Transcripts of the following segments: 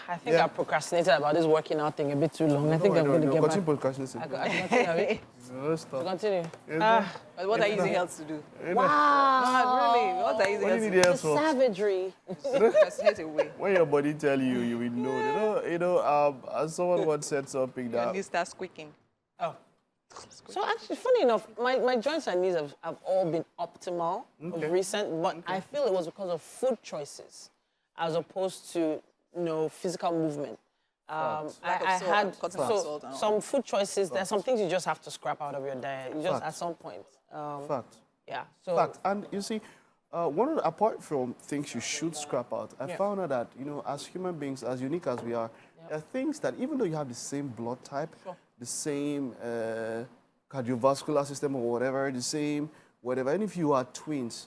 I think I procrastinated about this working out thing a bit too long. I think I'm going to get back. Continue procrastinating. I continue. No, stop. Continue. What are you using health to do? Wow. Really? What are you using What do you health need to else for? Savagery. do? Procrastinate away. When your body tell you, you will know. As someone once said something Your that... knees start squeaking. Oh. So actually, funny enough, my joints and knees have all been optimal of recent, but I feel it was because of food choices as opposed to, physical movement. I had some food choices. There's some things you just have to scrap out of your diet. You just at some point. Fact. Yeah. So. Fact. And you see, apart from things you should scrap out, I found out that, as human beings, as unique as we are, there are things that even though you have the same blood type, the same cardiovascular system or whatever, the same whatever, and if you are twins,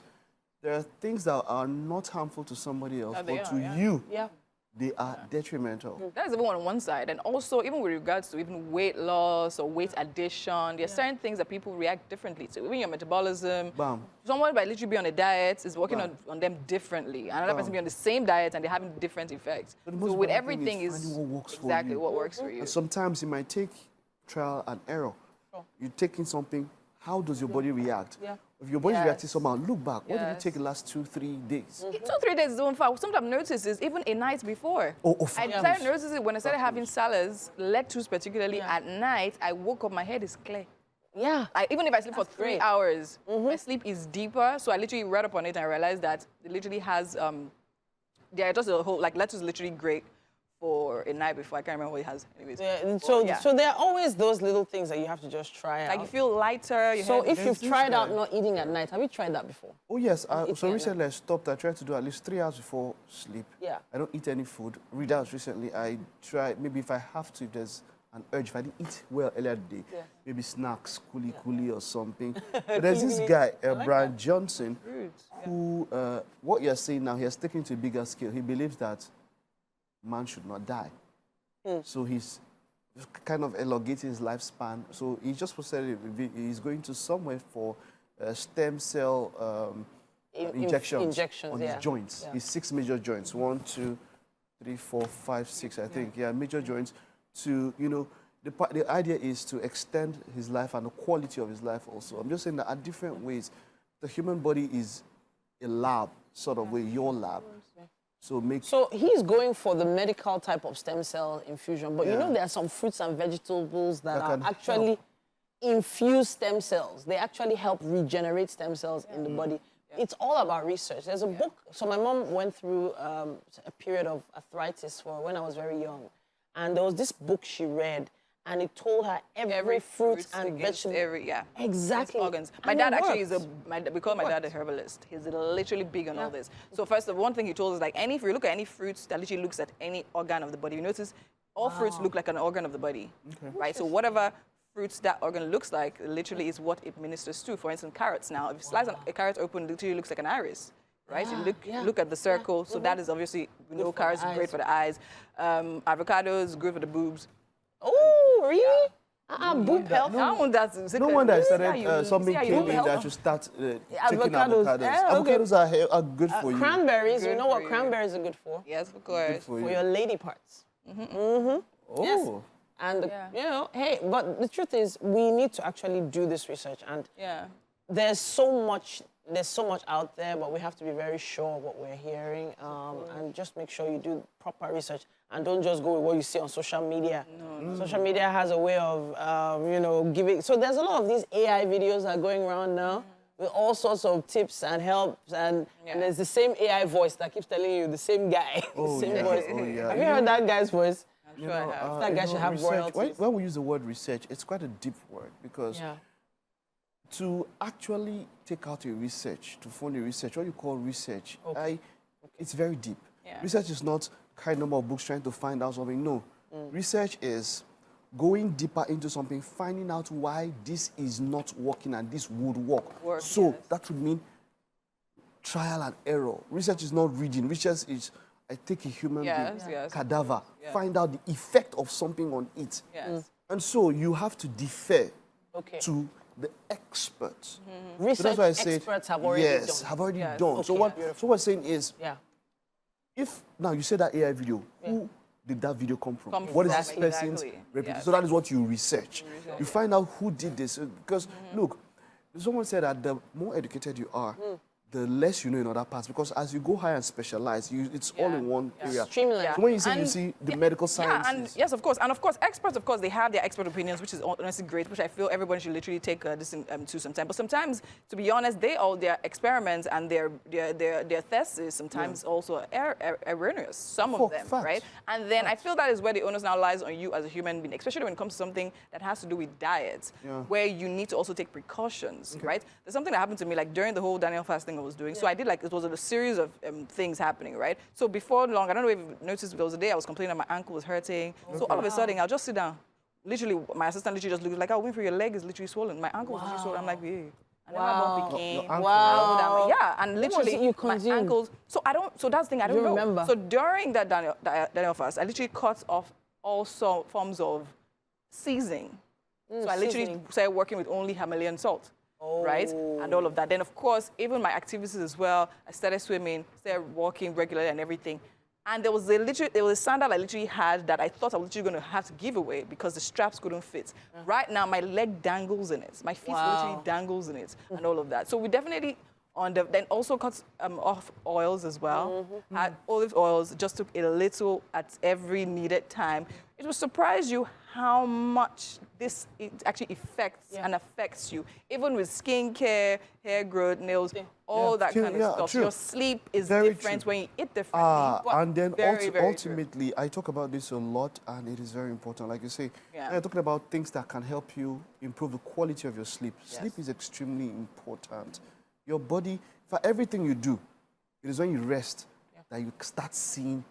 there are things that are not harmful to somebody else, but to you, they are detrimental. That is even on one side. And also, even with regards to even weight loss or weight addition, there are certain things that people react differently to. Even your metabolism. Bam. Someone might literally be on a diet is working on them differently. Another person be on the same diet and they're having different effects. So with everything is exactly what works for you. And sometimes it might take trial and error. You're taking something, how does your body react? If your body reacts somehow, look back. What did it take the last 2-3 days? 2-3 days is far. Sometimes I've noticed is even a night before. I started noticing it when I started having salads, lettuce particularly at night. I woke up, my head is clear. Yeah. Even if I sleep for 3 hours, my sleep is deeper. So I literally read up on it and I realized that it literally has, yeah, just a whole, like lettuce is literally great for a night before. I can't remember what it has. Anyways. Yeah, so there are always those little things that you have to just try out. Like you feel lighter. So if you've tried out not eating at night, have you tried that before? Oh, yes. So recently I stopped. I tried to do at least 3 hours before sleep. Yeah. I don't eat any food. Read out recently. I try, maybe if I have to, if there's an urge, if I didn't eat well earlier today, maybe snacks, coolie or something. But there's this guy, Brian Johnson, who, what you're saying now, he has taken to a bigger scale. He believes that man should not die. So he's kind of elongating his lifespan. So he just said he's going to somewhere for stem cell injections on his joints. His 6 major joints, 1, 2, 3, 4, 5, 6, I think. Yeah, major joints. To, the idea is to extend his life and the quality of his life also. I'm just saying that at different ways, the human body is a lab, sort of way, your lab. So he's going for the medical type of stem cell infusion, but there are some fruits and vegetables that are actually infuse stem cells. They actually help regenerate stem cells in the body. It's all about research. There's a book. So my mom went through a period of arthritis when I was very young. And there was this book she read, and it told her every fruit and vegetable. Exactly. Organs. My dad actually is we call my dad a herbalist. He's literally big on all this. So first, the one thing he told us, like, if you look at any fruits that literally looks at any organ of the body, you notice all fruits look like an organ of the body, right? So whatever fruits that organ looks like, literally is what it ministers to. For instance, carrots now. If you slice a carrot open, it literally looks like an iris. Right? You look at the circle, so that is obviously, carrots are great for the eyes. Avocados, good for the boobs. Oh, really? Boob health? No wonder I started something came in that you start taking avocados. Avocados are good for you. Cranberries, you know what cranberries are good for? Yes, of course. For your lady parts. Oh. Yes. And, hey, but the truth is, we need to actually do this research. And there's so much out there, but we have to be very sure of what we're hearing and just make sure you do proper research and don't just go with what you see on social media. Social media has a way of, giving. So there's a lot of these AI videos that are going around now with all sorts of tips and helps, and there's the same AI voice that keeps telling you the same guy, the same voice. Have you heard that guy's voice? I'm sure I have. That guy should have royalties. When we use the word research, it's quite a deep word because to actually take out a research, to fund a research, what you call research, it's very deep. Research is not kind number of books trying to find out something. No. Research is going deeper into something, finding out why this is not working and this would work. That would mean trial and error. Research is not reading. Research is, I take a human being, cadaver, find out the effect of something on it. And so you have to defer to the experts. Research so that's why I say, experts have already done. Have already done. So what we're saying is, if now you say that AI video, who did that video come from? What is this person's reputation? So that is what you research. You find out who did this. Because, look, someone said that the more educated you are, the less you know in other parts, because as you go higher and specialize, it's all in one area. Streamline. So when you say you see the medical sciences. Yes, of course. And of course, experts, of course, they have their expert opinions, which is honestly great, which I feel everyone should literally take this to sometimes. But sometimes, to be honest, their experiments and their thesis sometimes also are erroneous, some of them, right? And then I feel that is where the onus now lies on you as a human being, especially when it comes to something that has to do with diet, where you need to also take precautions, right? There's something that happened to me, like during the whole Daniel fasting I was doing. So I did it was a series of things happening, right? So before long, I don't know if you've noticed, there was a day I was complaining that my ankle was hurting. So all of a sudden, I'll just sit down. Literally, my assistant literally just looked like, oh, Winfrey, your leg is literally swollen. My ankle was literally swollen. I'm like, yeah. I never bought Peking. Wow. Yeah, and literally, my ankles. So so that's the thing, I don't know. Remember. So during that Daniel fast, I literally cut off all forms of seasoning. So I literally started working with only Himalayan salt. Right? And all of that. Then, of course, even my activities as well, I started swimming, started walking regularly and everything. And there was a sandal I literally had that I thought I was literally going to have to give away because the straps couldn't fit. Right now, my leg dangles in it. My feet literally dangles in it and all of that. So we definitely, then also cut off oils as well. Had olive oils, just took a little at every needed time. It will surprise you how much it actually affects you. Even with skincare, hair growth, nails, all that kind of stuff. True. Your sleep is different when you eat differently. And then very ultimately, I talk about this a lot, and it is very important. Like you say, I'm talking about things that can help you improve the quality of your sleep. Sleep is extremely important. Your body, for everything you do, it is when you rest that you start seeing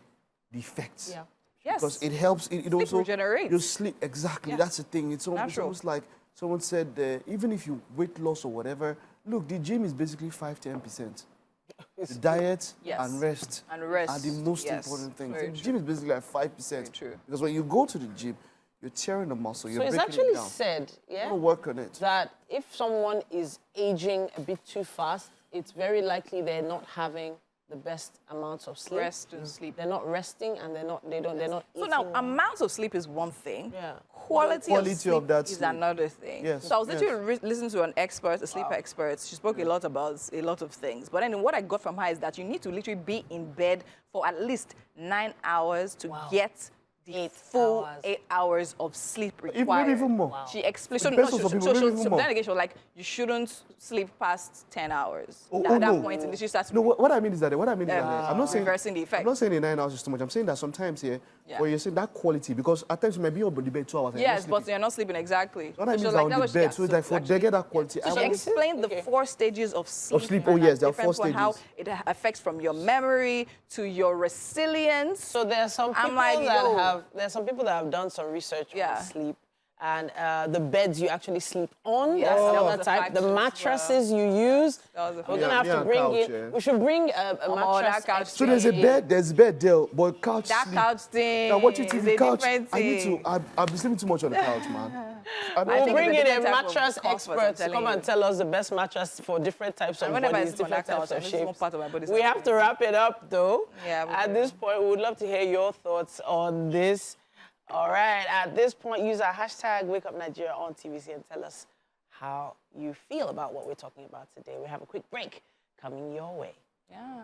the effects. Yes. Because it helps, it also regenerates. You sleep, exactly, that's the thing. It's almost like someone said, even if you weight loss or whatever, look, the gym is basically 5–10%. The diet and rest are the most important things. The gym is basically like 5%. Because when you go to the gym, you're tearing the muscle, you're breaking it down. So it's actually said, you want to work on it, that if someone is aging a bit too fast, it's very likely they're not having the best amounts of sleep. Rest and sleep. They're not resting, and they're not eating. So now, amounts of sleep is one thing. Quality of sleep is another thing. So I was literally listening to an expert, a sleep expert. She spoke a lot about a lot of things. But then what I got from her is that you need to literally be in bed for at least 9 hours to get the full 8 hours of sleep required. Maybe even more. She explained. So then again, she was like, you shouldn't sleep past 10 hours. At that point, it literally starts. No, what I mean is that I'm not saying reversing the effect. I'm not saying the 9 hours is too much. I'm saying that sometimes where you're saying that quality, because at times you might be on the bed 2 hours. Yes, but you're not sleeping exactly. What I mean is on the bed, so it's like for they get that quality. So she explained the 4 stages of sleep. Oh yes, there are 4 stages. How it affects from your memory to your resilience. So there are some people that have done some research on sleep, and the beds you actually sleep on. That's the other type. The mattresses you use. We're gonna have to bring in. We should bring a mattress. Couch so there's a bed there, but couch. That couch thing. Now watching TV couch. I've been sleeping too much on the couch, man. We'll bring in a mattress expert to come and tell us the best mattress for different types of bodies, different types of shapes. We have to wrap it up, though. At this point, we would love to hear your thoughts on this. All right, at this point, use our hashtag WakeUpNigeria on TVC and tell us how you feel about what we're talking about today. We have a quick break coming your way. Yeah.